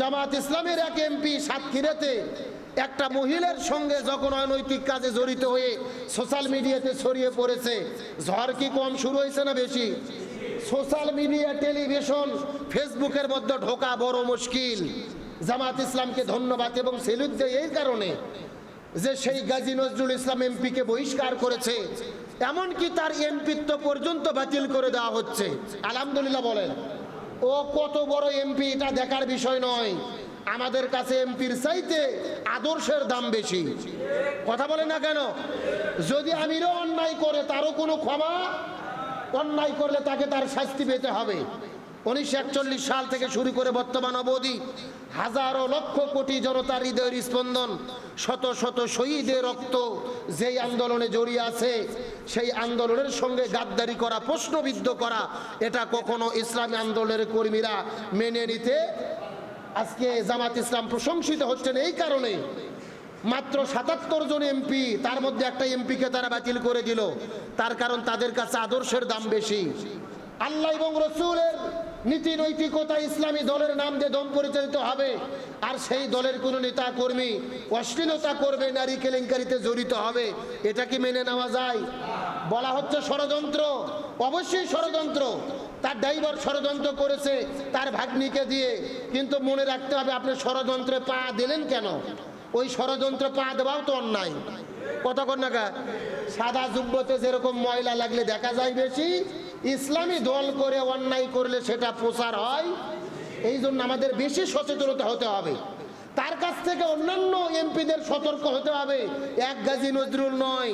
জামাত ইসলামের এক এমপি সাতক্ষীরাতে একটা মহিলার সঙ্গে যখন অনৈতিক কাজে জড়িত হয়ে সোশ্যাল মিডিয়াতে ছড়িয়ে পড়েছে, ঝড় কি কম শুরু হয়েছে না বেশি? সোশ্যাল মিডিয়া, টেলিভিশন, ফেসবুকের মধ্যে ঢোকা বড় মুশকিল। জামাত ইসলামকে ধন্যবাদ এবং সেলুট দেয় এই কারণে যে সেই গাজী নজরুল ইসলাম এমপিকে বহিষ্কার করেছে, এমনকি তার এমপিত্ব পর্যন্ত বাতিল করে দেওয়া হচ্ছে। আলহামদুলিল্লাহ বলেন। ও কত বড় এমপি এটা দেখার বিষয় নয়, আমাদের কাছে এমপির চাইতে আদর্শের দাম বেশি। কথা বলে না কেন? যদি আমিরও অন্যায় করে তারও কোনো ক্ষমা, অন্যায় করলে তাকে তার শাস্তি পেতে হবে। 1941 সাল থেকে শুরু করে বর্তমান অবধি হাজারো লক্ষ কোটি জনতার হৃদয়ের স্পন্দন, শত শত শহীদের রক্ত যেই আন্দোলনে জড়িয়ে আছে, সেই আন্দোলনের সঙ্গে গাদ্দারি করা, প্রশ্নবিদ্ধ করা, এটা কখনো ইসলামী আন্দোলনের কর্মীরা মেনে নিতে আজকে জামাত ইসলাম প্রশংসিত হচ্ছেন এই কারণে। মাত্র 77 জন এমপি, তার মধ্যে একটা এমপিকে তারা বাতিল করে দিল। তার কারণ তাদের কাছে আদর্শের দাম বেশি। আল্লাহ এবং রসুলের নীতি নৈতিকতা ইসলামী দলের নাম দিয়ে দম পরিচালিত হবে, আর সেই দলের কোনো নেতা কর্মী অশ্লীলতা করবে, নারী কেলেঙ্কারিতে জড়িত হবে, এটা কি মেনে নেওয়া যায়? বলা হচ্ছে ষড়যন্ত্র, অবশ্যই ষড়যন্ত্র। তার ড্রাইভার ষড়যন্ত্র করেছে তার ভাগ্নিকে দিয়ে, কিন্তু মনে রাখতে হবে আপনি ষড়যন্ত্রে পা দিলেন কেন? ওই ষড়যন্ত্রে পা দেওয়াও তো অন্যায়। কথা কন না কা? সাদা জুব্বতে যেরকম ময়লা লাগলে দেখা যায় বেশি, ইসলামী দল করে অন্যায় করলে সেটা প্রচার হয়। এই জন্য আমাদের বেশি সচেতনতা হতে হবে। তার কাছ থেকে অন্যান্য এমপিদের সতর্ক হতে হবে। এক গাজী নজরুল নয়,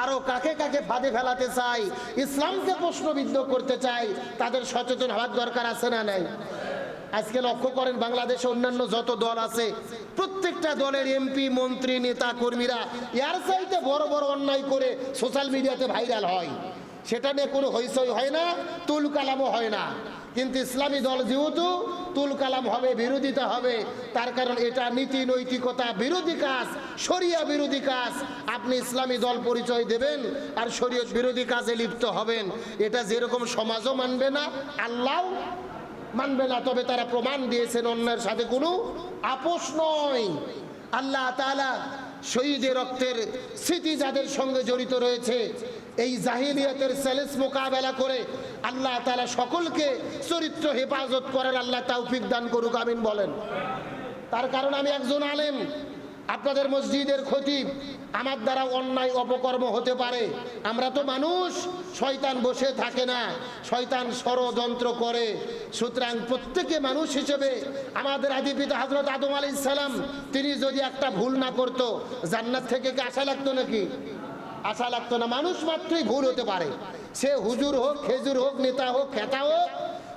আরো কাকে কাকে ফাঁদে ফেলাতে চাই, ইসলামকে প্রশ্নবিদ্ধ করতে চাই, তাদের সচেতন হওয়ার দরকার আছে না নাই? আজকে লক্ষ্য করেন বাংলাদেশে অন্যান্য যত দল আছে, প্রত্যেকটা দলের এমপি, মন্ত্রী, নেতা কর্মীরা এর চাইতে বড় বড় অন্যায় করে সোশ্যাল মিডিয়াতে ভাইরাল হয়। সেটা নিয়ে কোনো হইচই হয় না, তুল কালামও হয় না। কিন্তু ইসলামী দল যেহেতু তুল কালাম হবে, বিরোধিতা হবে, তার কারণ এটা নীতি নৈতিকতা বিরোধী কাজ, শরিয়া বিরোধী কাজ। আপনি ইসলামী দল পরিচয় দেবেন আর শরীয়ত বিরোধী কাজে লিপ্ত হবেন, এটা যেরকম সমাজও মানবে না, আল্লাহ মানবে না। তবে তারা প্রমাণ দিয়েছেন অন্যের সাথে কোনো আপোষ নয়। আল্লাহ তাআলা শহীদের রক্তের স্মৃতি যাদের সঙ্গে জড়িত রয়েছে, এই জাহিলিয়াতের চ্যালেঞ্জ মোকাবেলা করে আল্লাহ তাআলা সকলকে চরিত্র হেফাজত করার আল্লাহ তৌফিক দান করুক, আমিন বলেন। তার কারণ আমি একজন আলেম, আপনাদের মসজিদের খতিব, আমার দ্বারা অন্যায় অপকর্ম হতে পারে। আমরা তো মানুষ, শয়তান বসে থাকে না, শয়তান ষড়যন্ত্র করে। সুতরাং প্রত্যেকে মানুষ হিসেবে আমাদের আদি পিতা হযরত আদম আলাইহিস সালাম, তিনি যদি একটা ভুল না করতো, জান্নাত থেকে কি আশা লাগতো নাকি? আশা লাগতো না। মানুষ মাত্রই ভুল হতে পারে, সে হুজুর হোক, খেজুর হোক, নেতা হোক, খেতা হোক।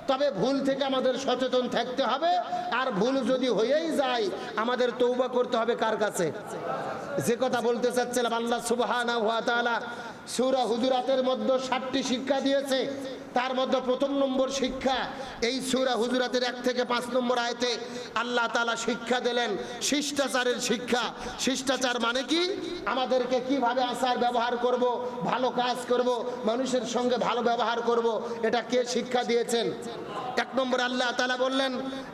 তবে ভুল থেকে আমাদের সচেতন থাকতে হবে। আর ভুল যদি হয়েই যায়, আমাদের তওবা করতে হবে কার কাছে? যে কথা বলতে চাচ্ছিলাম, আল্লাহ সুবহানাহু ওয়া তাআলা সূরা হুজুরাতের মধ্যে 7টি শিক্ষা দিয়েছে। তার মধ্যে প্রথম নম্বর শিক্ষা, এই সূরা হুজুরাতের 1 থেকে 5 নম্বর আয়াতে আল্লাহ তাআলা শিক্ষা দিলেন শিষ্টাচারের শিক্ষা। শিষ্টাচার মানে কি? আমাদেরকে কিভাবে আচার ব্যবহার করব, ভালো কাজ করব, মানুষের সঙ্গে ভালো ব্যবহার করব, এটা কে শিক্ষা দিয়েছেন? 1 নম্বর আল্লাহ তাআলা বললেন,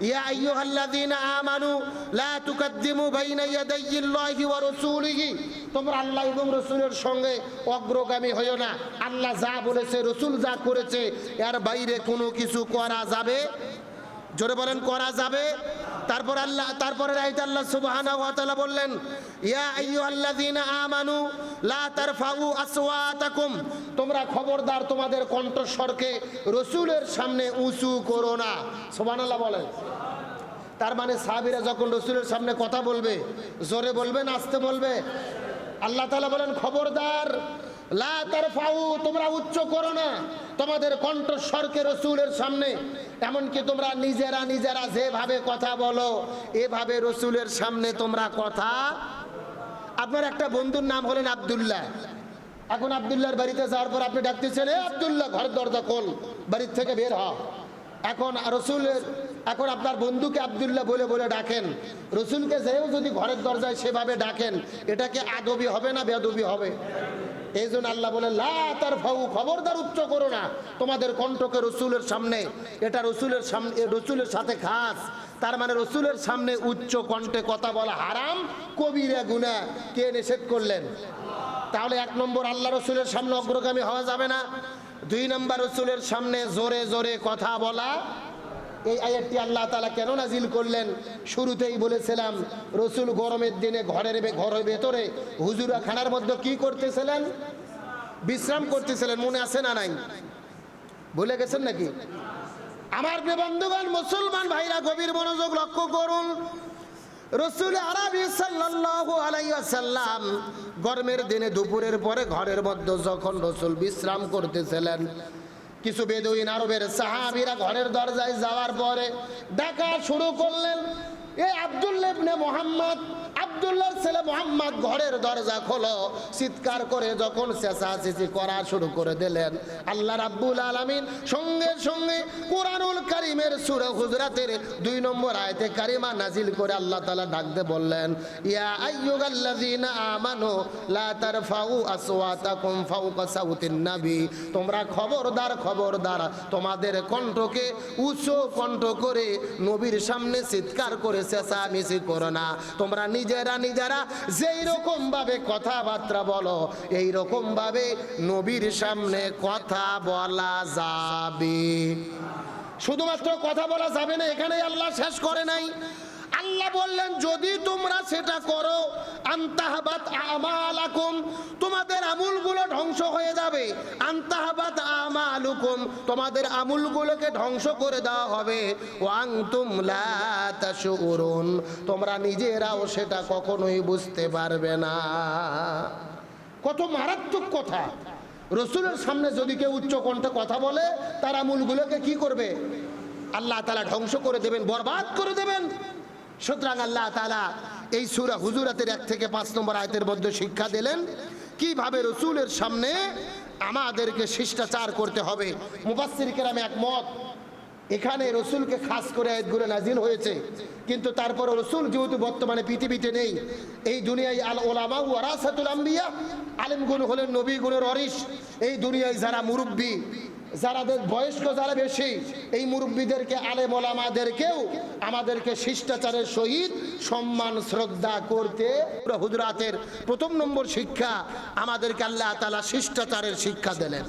ইয়া আইয়ুহাল্লাযীনা আমানু লা তুকাদ্দিমু বাইনা ইয়াদাইয়িল্লাহি ওয়া রাসূলিহি, তোমরা আল্লাহ এবং রাসূলের সঙ্গে অগ্রগামী হইও না। আল্লাহ যা বলেছে, রাসূল যা করেছে, এর বাইরে কোনো কিছু করা যাবে? জোরে বলেন, করা যাবে? তারপরে আয়াতে আল্লাহ সুবহানাহু ওয়া তাআলা বললেন, ইয়া আইয়ুহাল্লাযীনা আমানু লা তারফাউ আসওয়াতাকুম, তোমরা খবরদার তোমাদের কণ্ঠস্বরকে রাসূলের সামনে উঁচু করো না। সুবহানাল্লাহ বলেন। তার মানে সাহাবীরা যখন রাসূলের সামনে কথা বলবে, জোরে বলবে না আস্তে বলবে? আল্লাহ তাআলা বলেন, খবরদার লা তারফাউ, তোমরা উচ্চ করো না তোমাদের কণ্ঠস্বরকে রাসূলের সামনে। এমনকি তোমরা নিজেরা যেভাবে কথা বলো, এভাবে রাসূলের সামনে তোমরা কথা। আপনার একটা বন্ধুর নাম হলেন আব্দুল্লাহ। এখন আব্দুল্লাহর বাড়িতে যাওয়ার পর আপনি ডাকতেছেন, এ আব্দুল্লাহ, ঘরের দরজা খোল, বাড়ির থেকে বের হ। এখন আপনার বন্ধুকে আব্দুল্লাহ বলে বলে ডাকেন, রাসূলকে যেও যদি ঘরের দরজায় সেভাবে ডাকেন, এটা কি আদবি হবে না বেয়াদবি হবে? এই জন্য আল্লাহ বলে, লা তারফাউ, খবরদার উচ্চ করো না তোমাদের কণ্ঠকে রাসূলের সামনে। এটা রাসূলের সামনে, রাসূলের সাথে খাস। তার মানে রসুলের সামনে উচ্চ কণ্ঠে কথা বলা হারাম, কবিরা গুনাহ। কে নিষেধ করলেন? তাহলে 1 নম্বর আল্লাহ রসুলের সামনে অগ্রগামী হওয়া যাবে না। 2 নম্বর রসুলের সামনে জোরে জোরে কথা বলা। এই আয়াতটি আল্লাহ তাআলা কেন নাজিল করলেন? শুরুতেই বলেছিলাম রসুল গরমের দিনে ঘরের ভেতরে হুজুরা খানার মধ্যে কি করতেছিলেন? বিশ্রাম করতেছিলেন। মনে আছে না নাই? ভুলে গেছেন নাকি? আমার প্রিয় বন্ধুগণ, মুসলমান ভাইরা গভীর মনোযোগ লক্ষ্য করুন। রাসূল আরবি সাল্লাল্লাহু আলাইহি ওয়াসাল্লাম গরমের দিনে দুপুরের পরে ঘরের মধ্যে যখন রাসূল বিশ্রাম করতেছিলেন, কিছু বেদুইন আরবের সাহাবীরা ঘরের দরজায় যাওয়ার পরে ডাকা শুরু করলেন, এ আব্দুল্লাহ ইবনে মুহাম্মদ, আব্দুল্লাহর ছেলে মুহাম্মদ ঘরের দরজা খোলো। চিৎকার করে যখন চেঁচাচেঁচি করা শুরু করে দিলেন, আল্লাহ রাব্বুল আলামিন সঙ্গে সঙ্গে কোরআনুল কারীমের সূরা হুজরাতের 2 নম্বর আয়াতে কারিমা নাজিল করে আল্লাহ তাআলা ডাকতে বললেন, ইয়া আইয়ুহাল্লাযীনা আমানু লা তারফাউ আসওয়াতাকুম ফাওকা সাউতিন নবী। তোমরা খবরদার খবরদার তোমাদের কণ্ঠকে উচ্চ কণ্ঠ করে নবীর সামনে চিৎকার করে চেঁচামেচি করো না। তোমরা নিজেরা যেই রকম ভাবে কথাবার্তা বলো, এই রকম ভাবে নবীর সামনে কথা বলা যাবে। শুধুমাত্র কথা বলা যাবে না, এখানেই আল্লাহ শেষ করে নাই। আল্লাহ বললেন যদি তোমরা সেটা করো, আনতাহাবাত আমালাকুম, তোমাদের আমলগুলো ধ্বংস হয়ে যাবে। আনতাহাবাত আমালুকুম, তোমাদের আমলগুলোকে ধ্বংস করে দেওয়া হবে। ওয়ান্তুম লা তাশউরুন, তোমরা নিজেরাও সেটা কখনোই বুঝতে পারবে না। কত মারাত্মক কথা! রসুলের সামনে যদি কেউ উচ্চ কণ্ঠে কথা বলে, তার আমলগুলোকে কি করবে? আল্লাহ তাআলা ধ্বংস করে দেবেন, বরবাদ করে দেবেন। সুতরাং আল্লাহ তাআলা এই সূরা হুজুরাতের 1 থেকে 5 নম্বর আয়াতের মধ্যে শিক্ষা দিলেন কিভাবে রসুলের সামনে আমাদেরকে শিষ্টাচার করতে হবে। মুফাসসির কেরামে একমত, এখানে রসুলকে খাস করে আয়াতগুলো নাজিল হয়েছে, কিন্তু তারপরে রসুল যেহেতু বর্তমানে পৃথিবীতে নেই, এই দুনিয়ায় আল ওলামা ওয়ারাসাতুল আম্বিয়া, আলেমগুলো হলেন নবীগুলোর ওয়ারিস। এই দুনিয়ায় যারা মুরব্বী, যারা বয়স্ক, যারা বেশি, এই মুরব্বীদেরকে, আলেম ওলামাদেরকেও আমাদেরকে শিষ্টাচারের সহিত সম্মান শ্রদ্ধা করতে। হুজুরাতের 1 নম্বর শিক্ষা আমাদেরকে আল্লাহ তাআলা শিষ্টাচারের শিক্ষা দিলেন।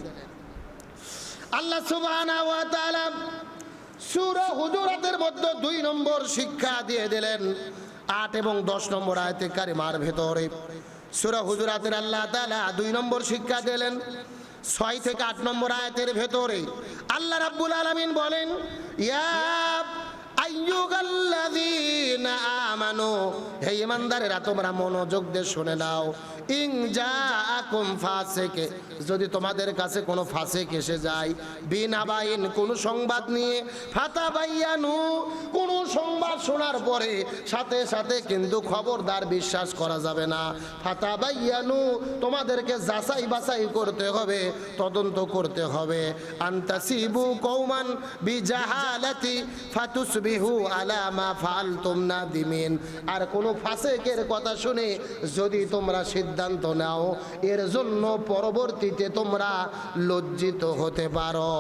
আল্লাহ সুবহানাহু ওয়া তাআলা সূরা হুজুরাতের মধ্যে 2 নম্বর শিক্ষা দিয়ে দিলেন 8 এবং 10 নম্বর আয়াতে কারিমার ভেতরে। সূরা হুজুরাতের আল্লাহ তাআলা 2 নম্বর শিক্ষা দিলেন 6 থেকে 8 নম্বর আয়াতের ভেতরে। আল্লাহ রাব্বুল আলামিন বলেন, ইয়া আইয়ুহাল্লাযীনা আমানু, হে ঈমানদারেরা তোমরা মনোযোগ দিয়ে শুনে নাও। ইন জাআকুম ফাসিক, যদি তোমাদের কাছে কোনো ফাসিক এসে যায়, বিনাবাইন, কোনো সংবাদ নিয়ে, ফাতাবায়ানু, কোনো সংবাদ শোনার পরে সাথে সাথে কিন্তু খবরদার বিশ্বাস করা যাবে না। ফাতাবায়ানু, তোমাদেরকে যাচাই বাছাই করতে হবে, তদন্ত করতে হবে। আনতাসিবু কওমান বিজাহালাতি ফাতুসবিহু আলা মা ফাআলতুম নাদিমিন। আর কোনো ফাসিকের কথা শুনে যদি তোমরা সিদ্ধান্ত নাও, এর জন্য পরবর্তীতে তোমরা লজ্জিত হতে পারো।